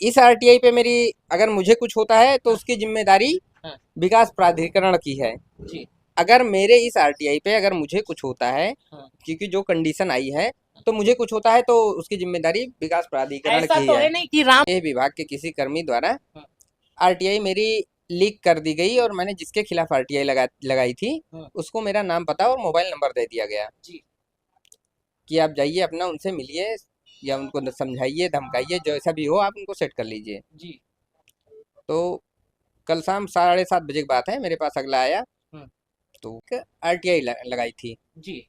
इस आरटीआई पे मेरी, अगर मुझे कुछ होता है तो हाँ, उसकी जिम्मेदारी हाँ, विकास प्राधिकरण की है। जी, अगर मेरे इस आरटीआई पे अगर मुझे कुछ होता है, हाँ, क्योंकि जो कंडीशन आई है, तो मुझे कुछ होता है तो उसकी जिम्मेदारी विकास प्राधिकरण ऐसा की ही तो है। है नहीं कि राम। ये विभाग के किसी कर्मी द्वारा हाँ, आरटीआई मेरी लीक कर दी गई और मैंने जिसके खिलाफ आरटीआई लगाई थी हाँ, उसको मेरा नाम पता और मोबाइल नंबर दे दिया गया जी, कि आप जाइए अपना उनसे मिलिए या उनको समझाइए धमकाइए, जैसा भी हो आप उनको सेट कर लीजिए। जी, तो कल शाम 7:30 बजे की बात है, मेरे पास अगला आया हाँ, तो आरटीआई लगाई थी। जी।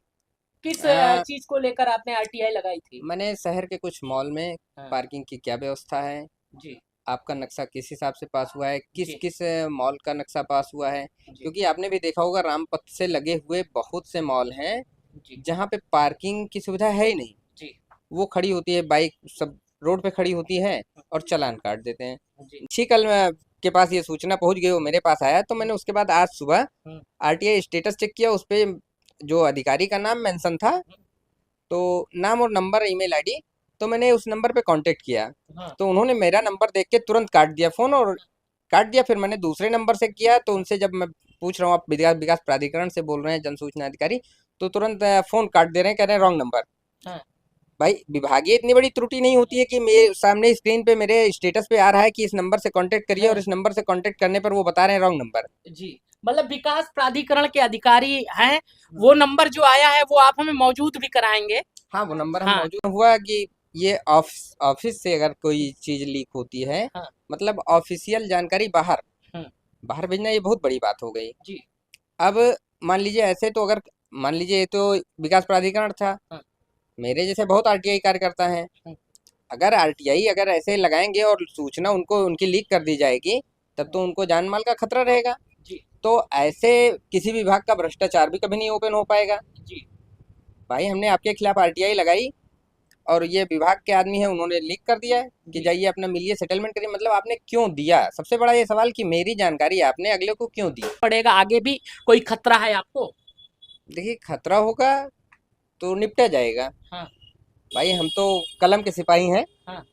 किस आ, चीज को लेकर आपने आरटीआई लगाई थी? मैंने शहर के कुछ मॉल में हाँ, पार्किंग की क्या व्यवस्था है, जी, आपका नक्शा किस हिसाब से पास हुआ है, किस जी, किस मॉल का नक्शा पास हुआ है। जी, क्योंकि आपने भी देखा होगा रामपथ से लगे हुए बहुत से मॉल हैं जी, जहाँ पे पार्किंग की सुविधा है ही नहीं। जी, वो खड़ी होती है बाइक सब रोड पे खड़ी होती है और चालान काट देते हैं। जी, जी कल के पास ये सूचना पहुंच गई, वो मेरे पास आया तो मैंने उसके बाद आज सुबह हाँ, आरटीआई स्टेटस चेक किया, उस पे जो अधिकारी का नाम मेंशन था, तो नाम और नंबर ईमेल आईडी, तो मैंने उस नंबर पे कांटेक्ट किया हाँ, तो उन्होंने मेरा नंबर देख के तुरंत काट दिया फ़ोन और काट दिया। फिर मैंने दूसरे नंबर से किया तो उनसे जब मैं पूछ रहा हूँ आप विकास विकास प्राधिकरण से बोल रहे हैं जन सूचना अधिकारी, तो तुरंत फ़ोन काट दे रहे हैं, कह रहे हैं रॉन्ग नंबर। हाँ, भाई विभागीय इतनी बड़ी त्रुटि नहीं होती है कि मेरे सामने स्क्रीन पे मेरे स्टेटस पे आ रहा है कि इस नंबर से कांटेक्ट करिए और हाँ, इस नंबर से कांटेक्ट करने पर वो बता रहे हैं रॉन्ग नंबर। जी। मतलब विकास प्राधिकरण के अधिकारी हैं, वो नंबर जो आया है वो आप हमें मौजूद भी कराएंगे। हाँ वो नंबर हम हाँ, मौजूद हुआ कि ये ऑफिस ऑफिस से अगर कोई चीज़ लीक होती है, हाँ, मतलब ऑफिशियल जानकारी बाहर हाँ, बाहर भेजना, ये बहुत बड़ी बात हो गई। जी, अब मान लीजिए ऐसे तो अगर मान लीजिए ये तो विकास प्राधिकरण था, हाँ, मेरे जैसे बहुत आरटीआई कार्यकर्ता हैं, हाँ, अगर आरटीआई अगर ऐसे लगाएंगे और सूचना उनको उनकी लीक कर दी जाएगी तब हाँ, तो उनको जान माल का खतरा रहेगा। जी, तो ऐसे किसी विभाग का भ्रष्टाचार भी कभी नहीं ओपन हो पाएगा। जी, भाई हमने आपके खिलाफ आरटीआई लगाई और ये विभाग के आदमी है उन्होंने लीक कर दिया है कि जी। जाइए अपना मिलिए सेटलमेंट करिए। मतलब आपने क्यों दिया, सबसे बड़ा ये सवाल कि मेरी जानकारी आपने अगले को क्यों दी। पड़ेगा आगे भी कोई खतरा है आपको? देखिए खतरा होगा तो निपटा जाएगा। हाँ, भाई हम तो कलम के सिपाही हैं, हाँ,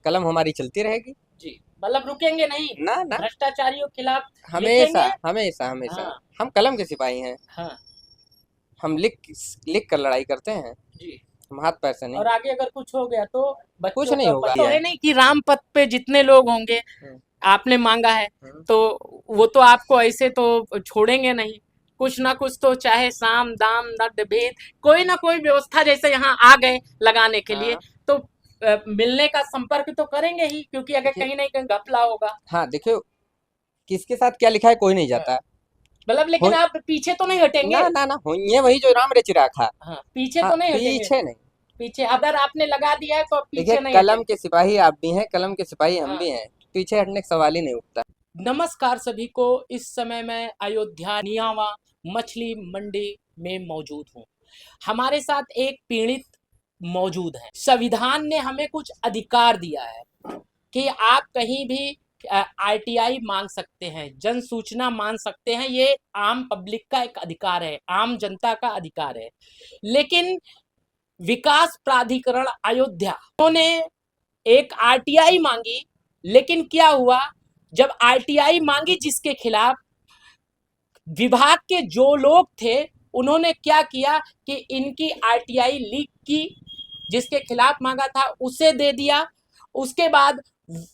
कलम हमारी चलती रहेगी। जी। मतलब रुकेंगे नहीं, ना ना, भ्रष्टाचारियों के खिलाफ हमेशा लिखेंगे। हमेशा हमेशा हाँ, हम कलम के सिपाही हैं। हाँ, हम लिख लिख कर लड़ाई करते हैं, जी। हम हाथ पैर से नहीं। और आगे अगर कुछ हो गया तो कुछ बच्चों नहीं का होगा तो है। है नहीं कि रामपथ पे जितने लोग होंगे, हम्म, आपने मांगा है, हम्म। तो वो तो आपको ऐसे तो छोड़ेंगे नहीं। कुछ ना कुछ तो चाहे साम दाम दंड भेद कोई ना कोई व्यवस्था, जैसे यहाँ आ गए लगाने के लिए, हाँ तो मिलने का संपर्क तो करेंगे ही, क्योंकि अगर देखिए, कहीं ना कहीं घपला होगा। हाँ देखियो, किसके साथ क्या लिखा है कोई नहीं हाँ, जाता। मतलब हो लेकिन आप पीछे तो नहीं हटेंगे। ना ना ना, होइए वही जो राम रचि राखा। हाँ, पीछे हाँ तो नहीं हटेंगे। पीछे नहीं। पीछे अगर आपने लगा दिया है तो आप देखिए पीछे नहीं कलम हटेंगे। के सिपाही आप भी हैं, कलम के सिपाही हम हाँ। भी हैं, पीछे हटने का सवाल ही नहीं उठता। नमस्कार सभी को। इस समय मैं अयोध्या नियावा मछली मंडी में मौजूद हूँ। हमारे साथ एक पीड़ित मौजूद है। संविधान ने हमें कुछ अधिकार दिया है कि आप कहीं भी आरटीआई मांग सकते हैं, जन सूचना मांग सकते हैं। ये आम पब्लिक का एक अधिकार है, आम जनता का अधिकार है। लेकिन विकास प्राधिकरण अयोध्या उन्होंने एक आरटीआई मांगी। लेकिन क्या हुआ, जब आरटीआई मांगी जिसके खिलाफ, विभाग के जो लोग थे उन्होंने क्या किया कि इनकी आरटीआई लीक की, जिसके खिलाफ मांगा था उसे दे दिया। उसके बाद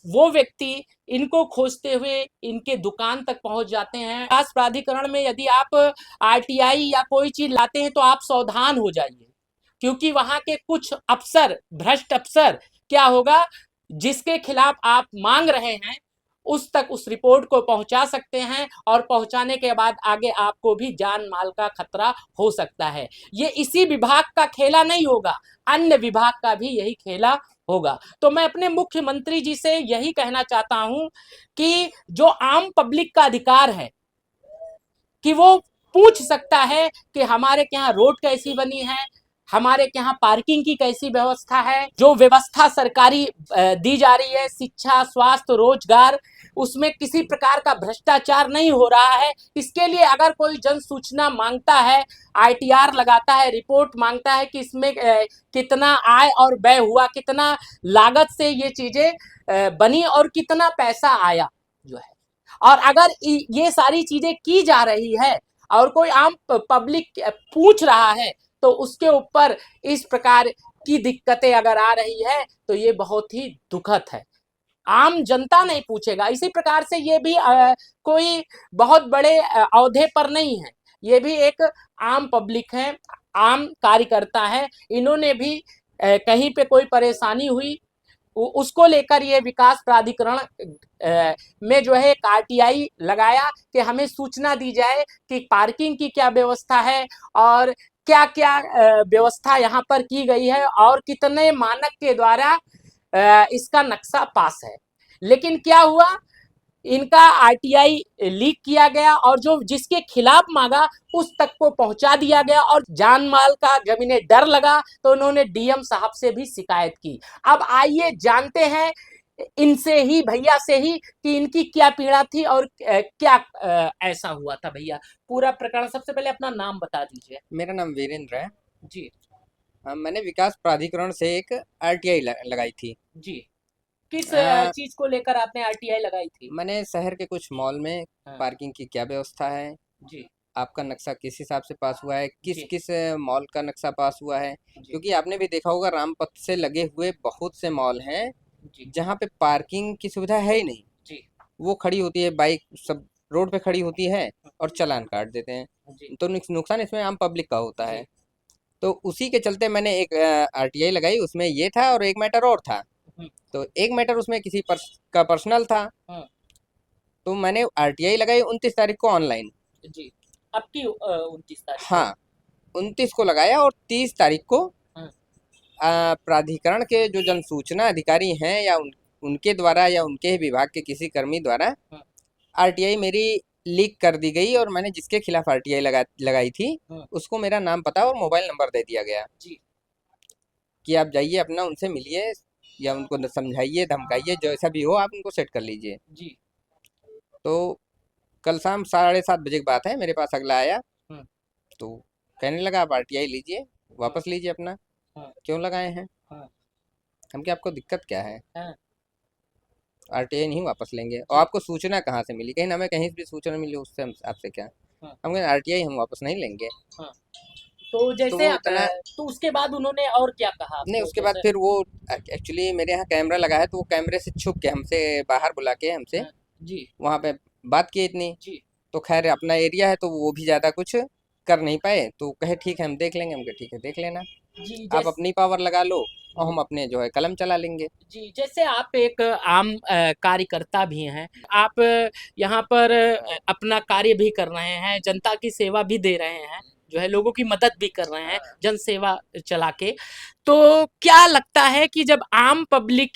वो व्यक्ति इनको खोजते हुए इनके दुकान तक पहुंच जाते हैं। विकास प्राधिकरण में यदि आप आरटीआई या कोई चीज लाते हैं तो आप सावधान हो जाइए, क्योंकि वहां के कुछ अफसर, भ्रष्ट अफसर, क्या होगा, जिसके खिलाफ आप मांग रहे हैं उस तक उस रिपोर्ट को पहुंचा सकते हैं, और पहुंचाने के बाद आगे आपको भी जान माल का खतरा हो सकता है। ये इसी विभाग का खेला नहीं होगा, अन्य विभाग का भी यही खेला होगा। तो मैं अपने मुख्यमंत्री जी से यही कहना चाहता हूं कि जो आम पब्लिक का अधिकार है कि वो पूछ सकता है कि हमारे यहाँ रोड कैसी बनी है, हमारे यहाँ पार्किंग की कैसी व्यवस्था है, जो व्यवस्था सरकारी दी जा रही है, शिक्षा, स्वास्थ्य, रोजगार, उसमें किसी प्रकार का भ्रष्टाचार नहीं हो रहा है। इसके लिए अगर कोई जन सूचना मांगता है, आईटीआर लगाता है, रिपोर्ट मांगता है कि इसमें कितना आय और व्यय हुआ, कितना लागत से ये चीजें बनी और कितना पैसा आया जो है। और अगर ये सारी चीजें की जा रही है और कोई आम पब्लिक पूछ रहा है तो उसके ऊपर इस प्रकार की दिक्कतें अगर आ रही है तो ये बहुत ही दुखद है। आम जनता नहीं पूछेगा। इसी प्रकार से ये भी कोई बहुत बड़े औहदे पर नहीं है, ये भी एक आम पब्लिक है, आम कार्यकर्ता है। इन्होंने भी कहीं पे कोई परेशानी हुई उसको लेकर ये विकास प्राधिकरण में जो है एक आरटीआई लगाया कि हमें सूचना दी जाए कि पार्किंग की क्या व्यवस्था है और क्या क्या व्यवस्था यहाँ पर की गई है और कितने मानक के द्वारा इसका नक्शा पास है। लेकिन क्या हुआ, इनका आरटीआई लीक किया गया और जो जिसके खिलाफ मांगा उस तक को पहुंचा दिया गया और जान माल का जब इन्हें डर लगा तो उन्होंने डीएम साहब से भी शिकायत की। अब आइए जानते हैं इनसे ही, भैया से ही, कि इनकी क्या पीड़ा थी और क्या ऐसा हुआ था। भैया पूरा प्रकरण, सबसे पहले अपना नाम बता दीजिए। मेरा नाम वीरेंद्र है जी। मैंने विकास प्राधिकरण से एक आरटीआई लगाई थी। जी, किस अ, चीज को लेकर आपने आरटीआई लगाई थी? मैंने शहर के कुछ मॉल में हाँ। पार्किंग की क्या व्यवस्था है, जी। आपका नक्शा किस हिसाब से पास हुआ है, किस जी। किस मॉल का नक्शा पास हुआ है। जी। क्योंकि आपने भी देखा होगा रामपथ से लगे हुए बहुत से मॉल हैं जी। जहाँ पे पार्किंग की सुविधा है ही नहीं। जी। वो खड़ी होती है बाइक सब रोड पे खड़ी होती है और चालान काट देते हैं। जी। तो नुकसान इसमें आम पब्लिक का होता जी। है। तो उसी के चलते मैंने एक आरटीआई लगाई, उसमें ये था और एक मैटर और था। हम्म। तो एक मैटर उसमें किसी का पर्सनल था, हम्म। तो मैंने आरटीआई लगाई 29 तारीख को ऑनलाइन। जी, अब की 29 तारीख को। हाँ, 29 को लगाया और 30 तारीख को हम्म। प्राधिकरण के जो जनसूचना अधिकारी हैं या उनके द्वारा या उनके ही विभाग के किसी कर्मी द्वारा हम्म। आरटीआई मेरी लीक कर दी गई और मैंने जिसके खिलाफ आरटीआई लगाई थी हम्म। उसको मेरा नाम पता और मोबाइल नंबर दे दिया गया जी। कि आप जाइए अपना उनसे मिलिए या उनको समझाइए धमकाइए, जैसा भी हो आप उनको सेट कर लीजिए। जी। तो कल शाम 7:30 बजे की बात है, मेरे पास अगला आया। हम्म। तो कहने लगा आप आरटीआई लीजिए, हम्म। वापस लीजिए अपना, हम्म। क्यों लगाए हैं। हम्म। हम क्या आपको दिक्कत क्या है, हाँ। आरटीआई नहीं वापस लेंगे। और जी। आपको सूचना कहाँ से मिली, कहीं ना हमें कहीं भी सूचना मिली उससे हम आपसे क्या। हाँ। हम कहें आरटीआई हम वापस नहीं लेंगे। हाँ। तो तो जैसे वो इतना तो उसके बाद उन्होंने और क्या कहा नहीं, आपको उसके बाद जैसे? फिर वो एक्चुअली मेरे यहाँ कैमरा लगा है तो वो कैमरे से छुप के हमसे बाहर बुला के हमसे हाँ। जी। वहाँ पे बात की इतनी। जी। तो खैर अपना एरिया है तो वो भी ज़्यादा कुछ कर नहीं पाए, तो कहे ठीक है हम देख लेंगे। हम कहे ठीक है देख लेना, जी। आप अपनी पावर लगा लो और हम अपने जो है कलम चला लेंगे। जी, जैसे आप एक आम कार्यकर्ता भी हैं, आप यहाँ पर अपना कार्य भी कर रहे हैं, जनता की सेवा भी दे रहे हैं, जो है लोगों की मदद भी कर रहे हैं, जन सेवा चला के। तो क्या लगता है कि जब आम पब्लिक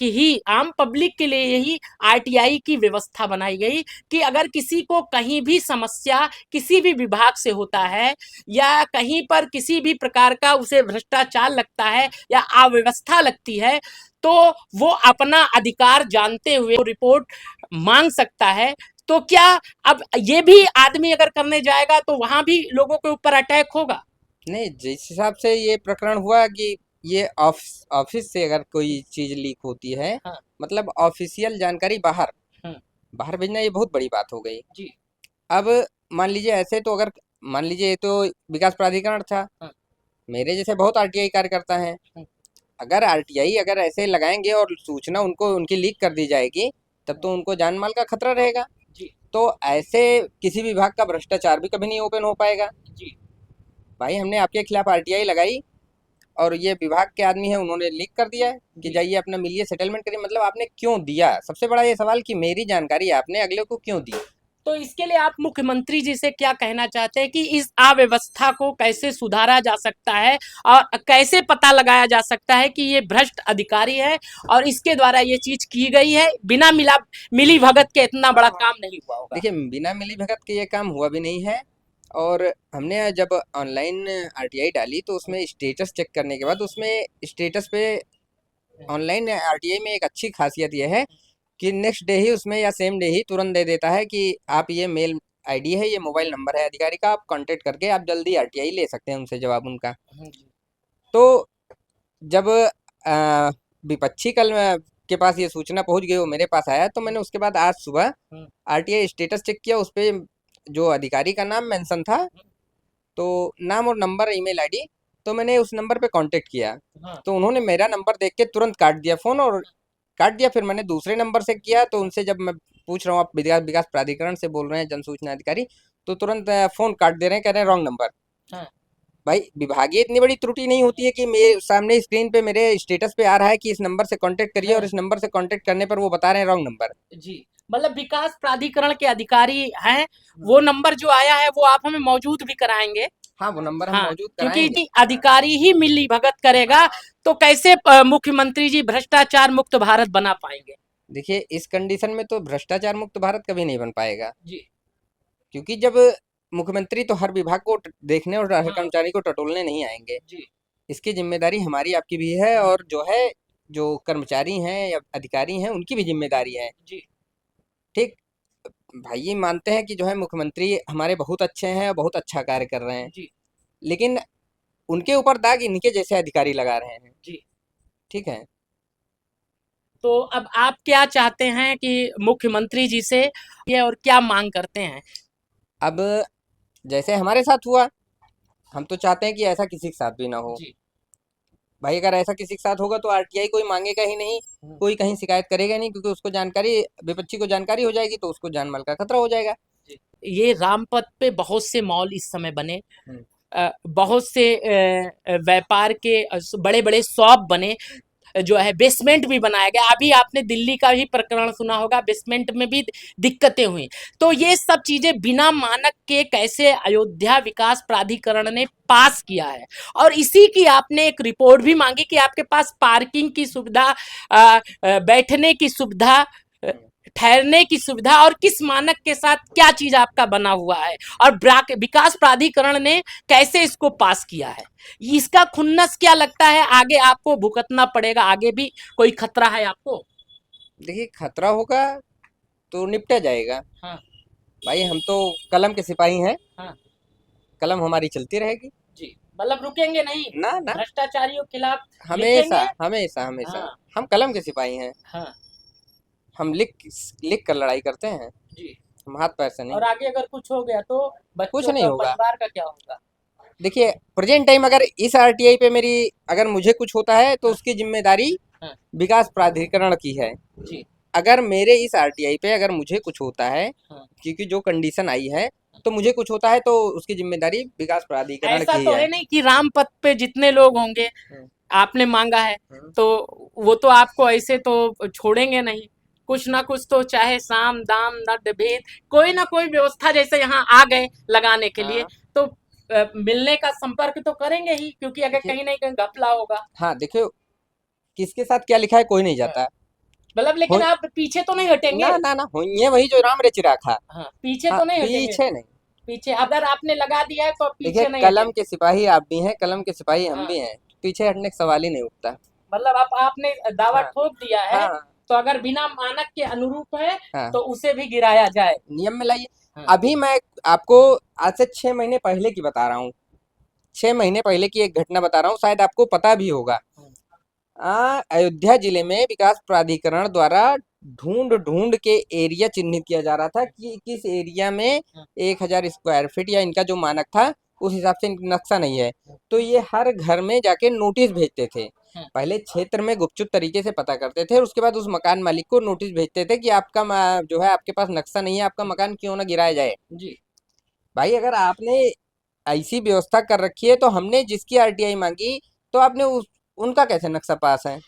के लिए ही आरटीआई की व्यवस्था बनाई गई कि अगर किसी को कहीं भी समस्या किसी भी विभाग से होता है या कहीं पर किसी भी प्रकार का उसे भ्रष्टाचार लगता है या अव्यवस्था लगती है तो वो अपना अधिकार जानते हुए रिपोर्ट मांग सकता है। तो क्या अब ये भी आदमी अगर करने जाएगा तो वहां भी लोगों के ऊपर अटैक होगा? नहीं, जिस हिसाब से ये प्रकरण हुआ कि ये ऑफिस से अगर कोई चीज़ लीक होती है, हाँ। मतलब ऑफिशियल जानकारी बाहर हम्म। बाहर भेजना, ये बहुत बड़ी बात हो गई। जी। अब मान लीजिए ऐसे तो अगर मान लीजिए ये तो विकास प्राधिकरण था, हाँ। मेरे जैसे बहुत आरटीआई कार्यकर्ता हैं। हम्म। अगर आरटीआई अगर ऐसे लगाएंगे और सूचना उनको उनकी लीक कर दी जाएगी तब तो उनको जान माल का खतरा रहेगा। जी। तो ऐसे किसी विभाग का भ्रष्टाचार भी कभी नहीं ओपन हो पाएगा। जी। भाई हमने आपके खिलाफ आरटीआई लगाई और ये विभाग के आदमी है उन्होंने लीक कर दिया है कि जी। जाइए अपना मिलिए सेटलमेंट करिए। मतलब आपने क्यों दिया, सबसे बड़ा ये सवाल कि मेरी जानकारी आपने अगले को क्यों दी। तो इसके लिए आप मुख्यमंत्री जी से क्या कहना चाहते हैं कि इस अव्यवस्था को कैसे सुधारा जा सकता है और कैसे पता लगाया जा सकता है कि ये भ्रष्ट अधिकारी है और इसके द्वारा ये चीज की गई है, बिना मिली भगत के इतना बड़ा काम नहीं हुआ होगा? देखिए बिना मिली भगत के ये काम हुआ भी नहीं है। और हमने जब ऑनलाइन आरटीआई डाली तो उसमें स्टेटस चेक करने के बाद उसमें स्टेटस पे ऑनलाइन आरटीआई में एक अच्छी खासियत यह है कि नेक्स्ट डे ही उसमें या सेम डे ही तुरंत दे देता है कि आप ये मेल आईडी है, ये मोबाइल नंबर है अधिकारी का, आप कांटेक्ट करके आप जल्दी आरटीआई ले सकते हैं उनसे जवाब उनका। जी। तो जब विपक्षी कल जिसके पास ये सूचना पहुंच गई वो मेरे पास आया, तो मैंने उसके बाद आज सुबह आरटीआई स्टेटस चेक किया, उस पे जो अधिकारी का नाम मेंशन था, तो नाम और नंबर, ईमेल आईडी, तो मैंने उस नंबर पे कांटेक्ट किया, तो उन्होंने मेरा नंबर देख के तुरंत काट दिया फ़ोन, और काट दिया। फिर मैंने दूसरे नंबर से किया, तो उनसे जब मैं पूछ रहा हूँ आप विकास विकास प्राधिकरण से बोल रहे हैं, जन सूचना अधिकारी, तो तुरंत फ़ोन काट दे रहे हैं, कह रहे हैं रॉन्ग नंबर। भाई विभागीय इतनी बड़ी त्रुटि नहीं होती है कि मेरे सामने स्क्रीन पे मेरे स्टेटस पे आ रहा है कि इस नंबर से कांटेक्ट करिए, और इस नंबर से कांटेक्ट करने पर वो बता रहे हैं रॉन्ग नंबर। जी, मतलब विकास प्राधिकरण के अधिकारी हैं, वो नंबर जो आया है वो आप हमें मौजूद भी कराएंगे। हाँ, वो नंबर हम हाँ, मौजूद क्योंकि कराएंगे। जी अधिकारी ही मिली भगत करेगा तो कैसे मुख्यमंत्री जी भ्रष्टाचार मुक्त भारत बना पाएंगे। देखिए, इस कंडीशन में तो भ्रष्टाचार मुक्त भारत कभी नहीं बन पाएगा, जी क्योंकि जब मुख्यमंत्री तो हर विभाग को देखने और हर हाँ कर्मचारी को टटोलने नहीं आएंगे। जी इसकी जिम्मेदारी हमारी आपकी भी है, और जो है जो कर्मचारी हैं या अधिकारी हैं उनकी भी जिम्मेदारी है। जी ठीक, भाई ये मानते हैं कि जो है मुख्यमंत्री हमारे बहुत अच्छे हैं और बहुत अच्छा कार्य कर रहे हैं, जी लेकिन उनके ऊपर दाग इनके जैसे अधिकारी लगा रहे हैं। जी। ठीक है। तो अब आप क्या चाहते हैं कि मुख्यमंत्री जी से ये और क्या मांग करते हैं। अब जैसे हमारे साथ हुआ, हम तो चाहते हैं कि ऐसा किसी के साथ भी ना हो। जी भाई अगर ऐसा किसी के साथ होगा तो आरटीआई कोई मांगेगा ही नहीं, कोई कहीं शिकायत करेगा नहीं, क्योंकि उसको जानकारी, विपक्षी को जानकारी हो जाएगी, तो उसको जान माल का खतरा हो जाएगा। ये रामपथ पे बहुत से मॉल इस समय बने, हम्म, बहुत से व्यापार के बड़े बड़े शॉप बने, जो है बेसमेंट भी बनाया गया। अभी आपने दिल्ली का ही प्रकरण सुना होगा, बेसमेंट में भी दिक्कतें हुई। तो ये सब चीजें बिना मानक के कैसे अयोध्या विकास प्राधिकरण ने पास किया है, और इसी की आपने एक रिपोर्ट भी मांगी कि आपके पास पार्किंग की सुविधा, बैठने की सुविधा, ठहरने की सुविधा, और किस मानक के साथ क्या चीज आपका बना हुआ है, और विकास प्राधिकरण ने कैसे इसको पास किया है। इसका खुन्नस क्या लगता है आगे आपको भुगतना पड़ेगा, आगे भी कोई खतरा है आपको। देखिए, खतरा होगा तो निपटा जाएगा। हाँ भाई हम तो कलम के सिपाही हैं, हाँ कलम हमारी चलती रहेगी। जी, मतलब रुकेंगे नहीं, ना ना, भ्रष्टाचारियों के खिलाफ हमेशा लिखेंगे। हमेशा हमेशा हाँ हम कलम के सिपाही हैं। हाँ हम लिख लिख कर लड़ाई करते हैं, जी। हम हाथ पैर से नहीं। और आगे अगर कुछ हो गया तो कुछ बच्चों नहीं का, होगा। परिवार का क्या होगा। देखिए, प्रेजेंट टाइम अगर इस आरटीआई पे मेरी, अगर मुझे कुछ होता है तो हाँ उसकी जिम्मेदारी हाँ विकास प्राधिकरण की है। जी अगर मेरे इस आरटीआई पे अगर मुझे कुछ होता है, हाँ। क्योंकि जो कंडीशन आई है, तो मुझे कुछ होता है तो उसकी जिम्मेदारी विकास प्राधिकरण ऐसा की तो है। है नहीं कि रामपथ पे जितने लोग होंगे हम्म, आपने मांगा है हम्म। तो वो तो आपको ऐसे तो छोड़ेंगे नहीं, कुछ ना कुछ तो चाहे साम दाम दंड भेद कोई ना कोई व्यवस्था, जैसे यहाँ आ गए लगाने के लिए, हाँ, तो मिलने का संपर्क तो करेंगे ही, क्योंकि अगर देखिए, कहीं ना कहीं घपला होगा। हाँ देखियो, किसके साथ क्या लिखा है कोई नहीं हाँ, जाता। मतलब हो, लेकिन आप पीछे तो नहीं हटेंगे। ना ना ना, होइए वही जो राम रे चिराखा। हाँ, पीछे हाँ, तो नहीं हटेंगे। पीछे नहीं। पीछे अगर आपने लगा दिया है तो आप देखिए, पीछे नहीं कलम हटेंगे। के सिपाही आप भी हैं, कलम के सिपाही हम हाँ, भी हैं, पीछे हटने का सवाल ही नहीं उठता। मतलब आपने दावा हाँ ठोक दिया है, हाँ तो अगर बिना मानक के अनुरूप है हाँ, तो उसे भी गिराया जाए। नियम में लाइए। हाँ अभी मैं आपको आज से 6 महीने पहले की बता रहा हूँ, 6 महीने पहले की एक घटना बता रहा हूँ, शायद आपको पता भी होगा। अयोध्या जिले में विकास प्राधिकरण द्वारा ढूंढ ढूंढ के एरिया चिन्हित किया जा रहा था कि किस एरिया में 1,000 स्क्वायर फीट या इनका जो मानक था उस हिसाब से नक्शा नहीं है। तो ये हर घर में जाके नोटिस भेजते थे। पहले क्षेत्र में गुपचुप तरीके से पता करते थे, और उसके बाद उस मकान मालिक को नोटिस भेजते थे कि आपका जो है आपके पास नक्शा नहीं है, आपका मकान क्यों ना गिराया जाए। जी भाई अगर आपने ऐसी व्यवस्था कर रखी है, तो हमने जिसकी आरटीआई मांगी, तो आपने उनका कैसे नक्शा पास है।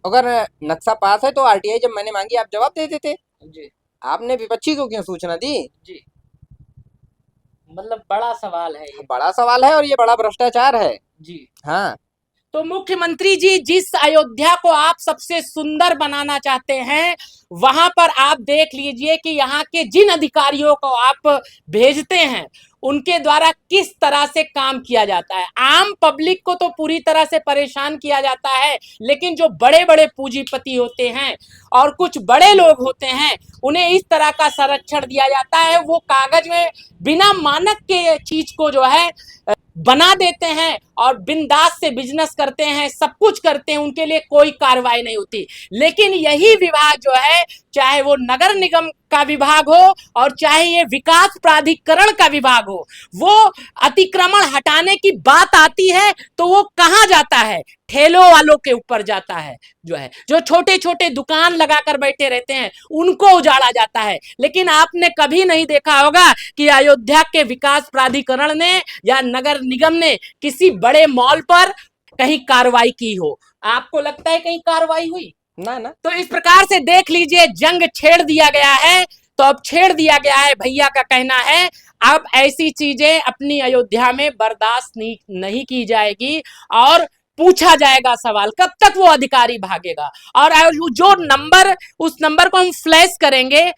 अगर नक्शा पास है तो आरटीआई जब मैंने मांगी आप जवाब दे देते। जी आपने विपक्षी को क्यों सूचना दी। जी, मतलब बड़ा सवाल है ये। बड़ा सवाल है, और ये बड़ा भ्रष्टाचार है। जी, हाँ, तो मुख्यमंत्री जी जिस अयोध्या को आप सबसे सुंदर बनाना चाहते हैं, वहां पर आप देख लीजिए कि यहाँ के जिन अधिकारियों को आप भेजते हैं उनके द्वारा किस तरह से काम किया जाता है। आम पब्लिक को तो पूरी तरह से परेशान किया जाता है, लेकिन जो बड़े बड़े पूंजीपति होते हैं और कुछ बड़े लोग होते हैं, उन्हें इस तरह का संरक्षण दिया जाता है। वो कागज में बिना मानक के चीज को जो है बना देते हैं और बिंदास से बिजनेस करते हैं, सब कुछ करते हैं, उनके लिए कोई कार्रवाई नहीं होती। लेकिन यही विभाग जो है, चाहे वो नगर निगम का विभाग हो और चाहे ये विकास प्राधिकरण का विभाग हो, वो अतिक्रमण हटाने की बात आती है तो वो कहां जाता है? ठेलों वालों के ऊपर जाता है, जो छोटे छोटे दुकान लगाकर बैठे रहते हैं उनको उजाड़ा जाता है। लेकिन आपने कभी नहीं देखा होगा कि अयोध्या के विकास प्राधिकरण ने या नगर निगम ने किसी बड़े मॉल पर कहीं कार्रवाई की हो। आपको लगता है कहीं कार्रवाई हुई? ना ना। तो इस प्रकार से देख लीजिए, जंग छेड़ दिया गया है, तो अब छेड़ दिया गया है। भैया का कहना है अब ऐसी चीजें अपनी अयोध्या में बर्दाश्त नहीं की जाएगी और पूछा जाएगा सवाल, कब तक वो अधिकारी भागेगा। और जो नंबर, उस नंबर को हम फ्लैश करेंगे,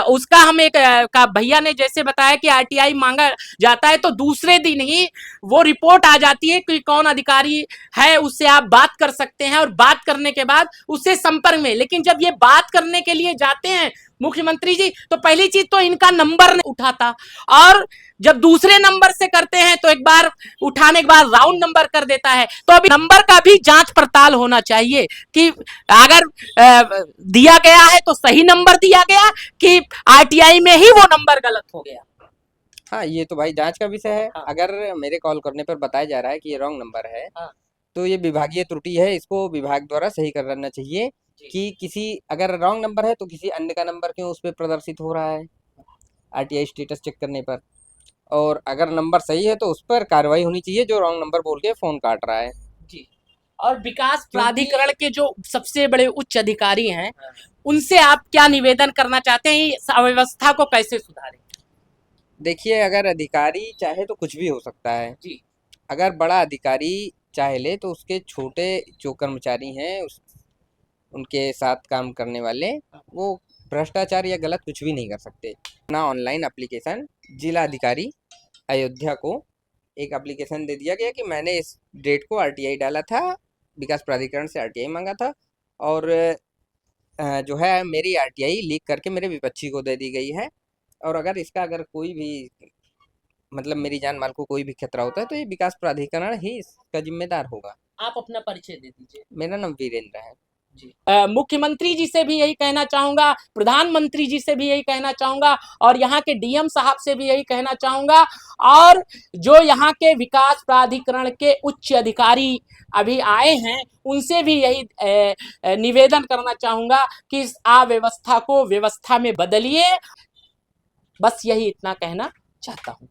उसका हम एक का भैया ने जैसे बताया कि आरटीआई मांगा जाता है तो दूसरे दिन ही वो रिपोर्ट आ जाती है कि कौन अधिकारी है, उससे आप बात कर सकते हैं और बात करने के बाद उससे संपर्क में। लेकिन जब ये बात करने के लिए जाते हैं मुख्यमंत्री जी, तो पहली चीज तो इनका नंबर नहीं उठाता, और जब दूसरे नंबर से करते हैं तो एक बार उठाने के बाद राउंड नंबर कर देता है। तो अभी नंबर का भी जांच पड़ताल होना चाहिए कि अगर दिया गया है तो सही नंबर दिया गया कि आरटीआई में ही वो नंबर गलत हो गया। हाँ, ये तो भाई जांच का विषय है। हाँ। अगर मेरे कॉल करने पर बताया जा रहा है कि ये रॉन्ग नंबर है, हाँ। तो ये विभागीय त्रुटि है, इसको विभाग द्वारा सही करना चाहिए कि किसी, अगर रॉन्ग नंबर है तो किसी अन्य का नंबर क्यों उस पर प्रदर्शित हो रहा है आरटीआई स्टेटस चेक करने पर, और अगर नंबर सही है तो उस पर कार्रवाई होनी चाहिए जो रॉन्ग नंबर बोल के फोन काट रहा है। जी। और विकास क्योंकि प्राधिकरण के जो सबसे बड़े उच्च अधिकारी हैं, उनसे आप क्या निवेदन करना चाहते हैं, इस अव्यवस्था को कैसे सुधारें? देखिए, अगर अधिकारी चाहे तो कुछ भी हो सकता है जी। अगर बड़ा अधिकारी चाहे ले तो उसके छोटे जो कर्मचारी हैं उनके साथ काम करने वाले, वो भ्रष्टाचार या गलत कुछ भी नहीं कर सकते। ना ऑनलाइन एप्लीकेशन, जिला अधिकारी अयोध्या को एक एप्लीकेशन दे दिया गया कि मैंने इस डेट को आरटीआई डाला था, विकास प्राधिकरण से आरटीआई मांगा था, और जो है मेरी आरटीआई लीक करके मेरे विपक्षी को दे दी गई है, और अगर कोई भी मतलब मेरी जान माल को कोई भी खतरा होता है तो ये विकास प्राधिकरण ही इसका जिम्मेदार होगा। आप अपना परिचय दे दीजिए। मेरा नाम वीरेंद्र है। जी। मुख्यमंत्री जी से भी यही कहना चाहूंगा, प्रधानमंत्री जी से भी यही कहना चाहूंगा, और यहाँ के डीएम साहब से भी यही कहना चाहूंगा, और जो यहाँ के विकास प्राधिकरण के उच्च अधिकारी अभी आए हैं उनसे भी यही निवेदन करना चाहूंगा कि इस अव्यवस्था को व्यवस्था में बदलिए। बस यही इतना कहना चाहता हूं।